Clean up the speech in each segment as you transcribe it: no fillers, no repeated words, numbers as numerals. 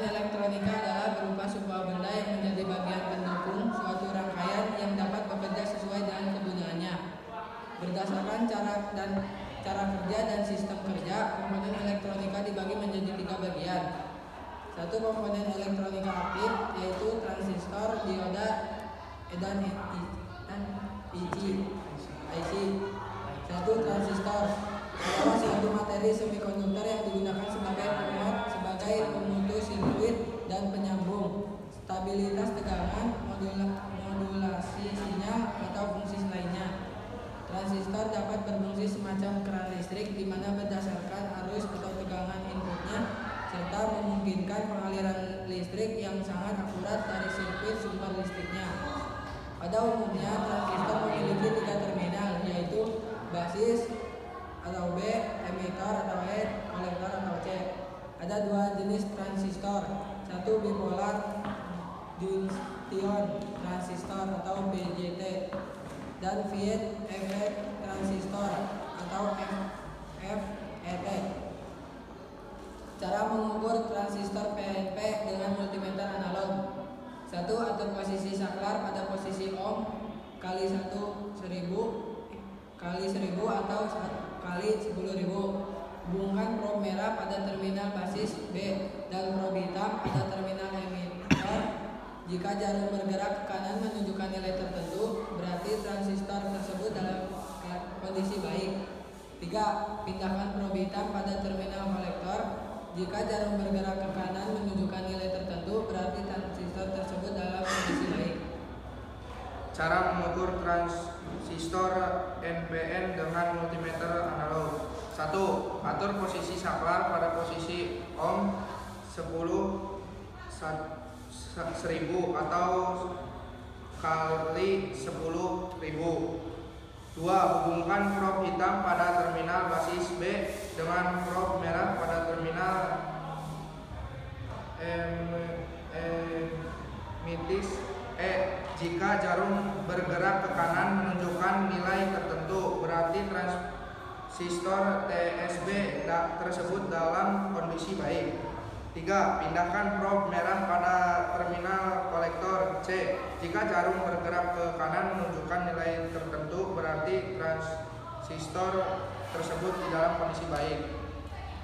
elektronika adalah berupa sebuah benda yang menjadi bagian pendukung suatu rangkaian yang dapat bekerja sesuai dengan kegunaannya. Berdasarkan cara kerja dan sistem kerja, komponen elektronika dibagi menjadi 3 bagian. Satu, komponen elektronika aktif, yaitu transistor, dioda, dan IC. Satu, transistor adalah suatu materi semikonduktor yang digunakan sebagai penguat, sebagai pemutus sirkuit dan penyambung, stabilitas tegangan, modulasi sinyal, atau fungsi lainnya. Transistor dapat berfungsi semacam keran listrik di mana berdasarkan arus atau tegangan inputnya serta memungkinkan pengaliran listrik yang sangat akurat dari sirkuit sumber listriknya. Pada umumnya, transistor memiliki 3 terminal, yaitu basis atau B, emitor atau E, kolektor atau C. Ada 2 jenis transistor, satu bipolar junction transistor atau BJT dan Field effect transistor atau FET. Cara mengukur transistor PNP dengan multimeter analog. 1. Atur posisi saklar pada posisi ohm kali 1000 atau kali 10.000. Hubungkan probe merah pada terminal basis B dan probe hitam pada terminal emitor. Jika jarum bergerak ke kanan menunjukkan nilai tertentu, berarti transistor tersebut dalam kondisi baik. 3. Pindahkan probe hitam pada terminal kolektor. Jika jarum bergerak ke kanan menunjukkan nilai tertentu, berarti transistor tersebut dalam kondisi baik. Cara mengukur transistor NPN dengan multimeter analog. 1. Atur posisi saklar pada posisi ohm 1000 atau kali 10.000. 2. Hubungkan probe hitam pada terminal basis B dengan probe merah pada terminal emitis E. Jika jarum bergerak ke kanan menunjukkan nilai tertentu, berarti transistor TSB tersebut dalam kondisi baik. 3. Pindahkan probe merah pada terminal kolektor C. Jika jarum bergerak ke kanan menunjukkan nilai tertentu, berarti transistor tersebut di dalam kondisi baik.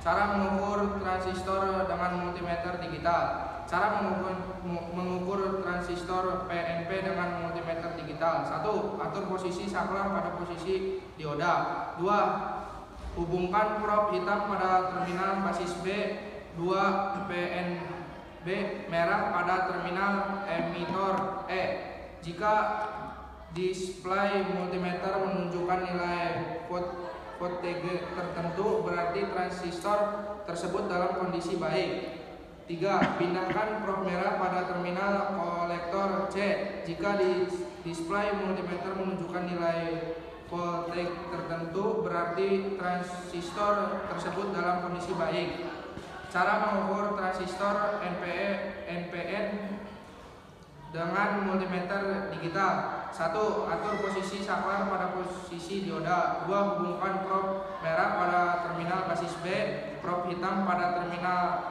Cara mengukur transistor dengan multimeter digital. Cara mengukur transistor PNP dengan multimeter digital. 1. Atur posisi saklar pada posisi dioda. 2. Hubungkan probe hitam pada terminal basis B. 2. PNB merah pada terminal emitor E. Jika display multimeter menunjukkan nilai voltage tertentu, berarti transistor tersebut dalam kondisi baik. 3. Pindahkan probe merah pada terminal kolektor C. Jika display multimeter menunjukkan nilai voltage tertentu, berarti transistor tersebut dalam kondisi baik. Cara mengukur transistor NPN dengan multimeter digital. 1. Atur posisi saklar pada posisi dioda. 2. Hubungkan probe merah pada terminal basis B, probe hitam pada terminal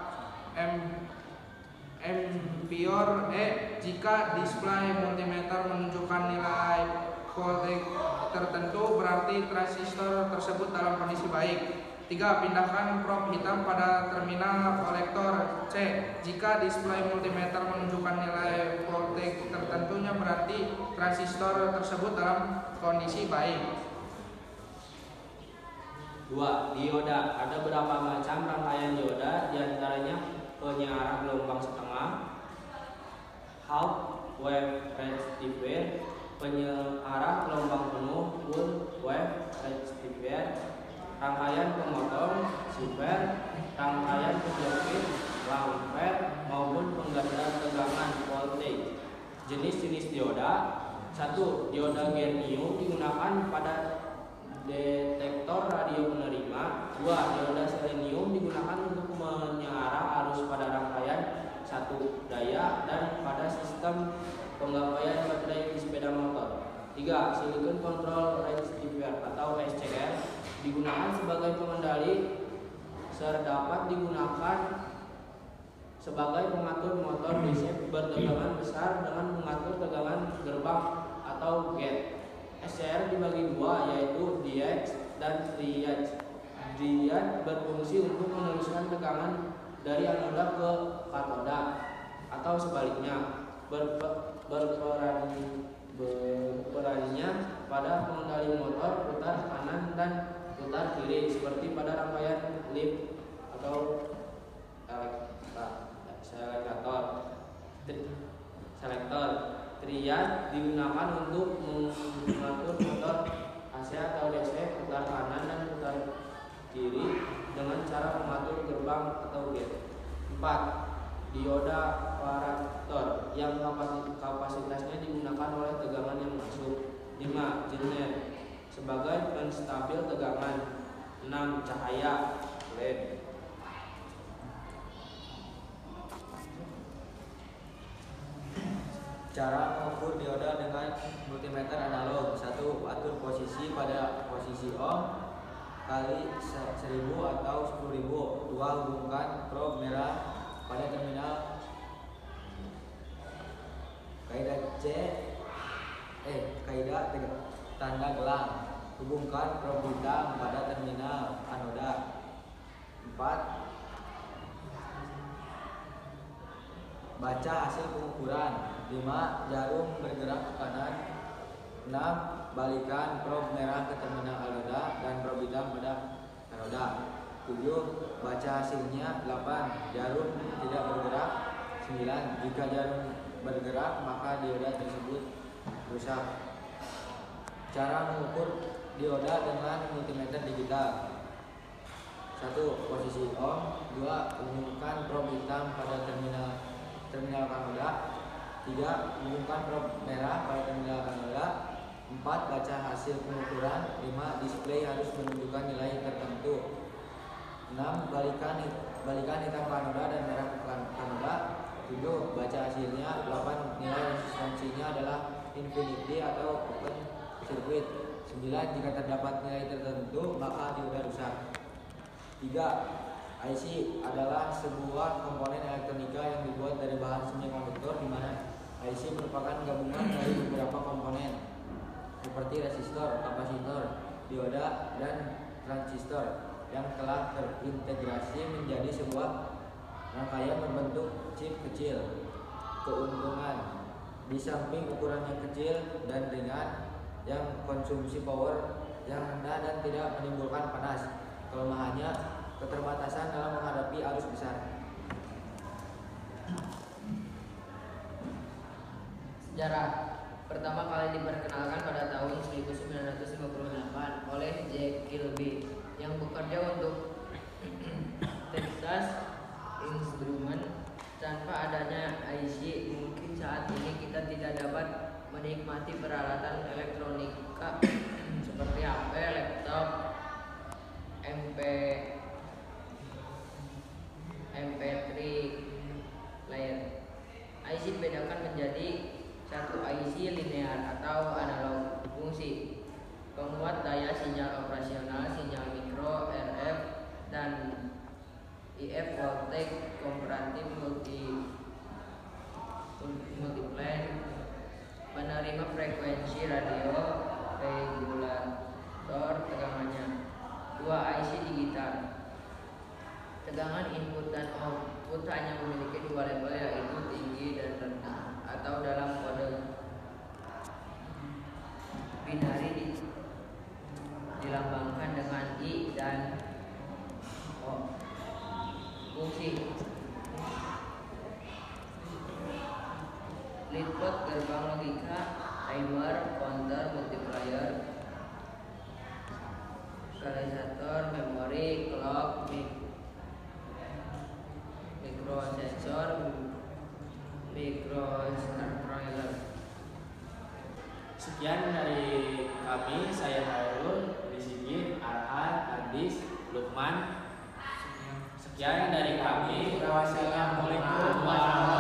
emitor E. Jika display multimeter menunjukkan nilai voltage tertentu, berarti transistor tersebut dalam kondisi baik. 3. Pindahkan probe hitam pada terminal kolektor C. Jika display multimeter menunjukkan nilai voltage tertentunya, berarti transistor tersebut dalam kondisi baik. 2. Dioda. Ada beberapa macam rangkaian dioda, diantaranya penyiaran gelombang setengah, half wave rectifier, penyiaran gelombang penuh, full wave rectifier, rangkaian pemotong, super, rangkaian penjepit, lamper, maupun pengganda tegangan voltage. Jenis-jenis dioda. 1. Dioda germanium digunakan pada detektor radio penerima. 2. Dioda selenium digunakan untuk menyiarah arus pada rangkaian satu daya dan pada sistem penggapaian baterai di sepeda motor. 3. Silicon control rectifier atau SCR digunakan sebagai pengendali dapat digunakan sebagai pengatur motor DC bertegangan besar dengan mengatur tegangan gerbang atau gate. SCR dibagi dua, yaitu diode dan triode. Diode berfungsi untuk meneruskan tegangan dari anoda ke katoda atau sebaliknya. Berperannya pada pengendali motor putar kanan dan putar kiri seperti pada rangkaian lift atau selektor. Triode digunakan untuk mengatur motor AC atau DC putar kanan dan putar kiri dengan cara mengatur gerbang atau gate. 4. Dioda variator yang kapasitasnya digunakan oleh tegangan yang masuk. 5. Jener sebagai penstabil tegangan. 6. Cahaya LED. Cara mengukur dioda dengan multimeter analog. 1. Atur posisi pada posisi ohm kali 1000 atau 10.000. 2. Hubungkan probe merah pada terminal kaidah tanda gelang. Hubungkan probe hitam pada terminal anoda. 4. Baca hasil pengukuran. 5. Jarum bergerak ke kanan. 6. Balikan probe merah ke terminal anoda dan probe hitam pada anoda. 7. Baca hasilnya. 8. Jarum tidak bergerak. 9. Jika jarum bergerak maka dioda tersebut rusak. Cara mengukur dioda dengan multimeter digital. 1. Posisi ohm. 2. Hubungkan probe hitam pada terminal anoda. 3. Hubungkan probe merah pada terminal anoda. 4. Baca hasil pengukuran. 5. Display harus menunjukkan nilai tertentu. 6. Balikan hitam ke anoda dan merah ke anoda. 7. Baca hasilnya. 8. Nilai resistensinya adalah infinity atau open circuit. 9. Jika terdapat nilai tertentu maka dioda rusak. 3. IC adalah sebuah komponen elektronika yang dibuat dari bahan semikonduktor, di mana IC merupakan gabungan dari beberapa komponen seperti resistor, kapasitor, dioda, dan transistor yang telah terintegrasi menjadi sebuah rangkaian berbentuk chip kecil. Keuntungan: di samping ukurannya kecil dan ringan, yang konsumsi power yang rendah dan tidak menimbulkan panas. Kelemahannya: keterbatasan dalam menghadapi arus besar. Sejarah. Pertama kali diperkenalkan pada tahun 1958 oleh Jack Kilby yang bekerja untuk Texas Instruments. Tanpa adanya IC, mungkin saat ini kita tidak dapat menikmati peralatan elektronika seperti HP, laptop, MP3 player. IC dibedakan menjadi satu IC linear atau analog fungsi, penguat daya sinyal operasional, sinyal mikro, RF, dan IF voltage, komparatif multiplan, penerima frekuensi radio, regulator tegangannya. 2. IC digital. Tegangan input dan output hanya memiliki dua level, yaitu tinggi dan rendah, atau dalam kode binari dilambangkan dengan I dan O. Fungsi: leadput, gerbang logika, timer, counter, multiplier, katalysator, memori, clock, mikrosensor, microcontroller. Sekian dari kami, saya Hairul, Rizky, Arhan, Ardis, Lukman. Sekian dari kami. Wassalamualaikum warahmatullahi wabarakatuh.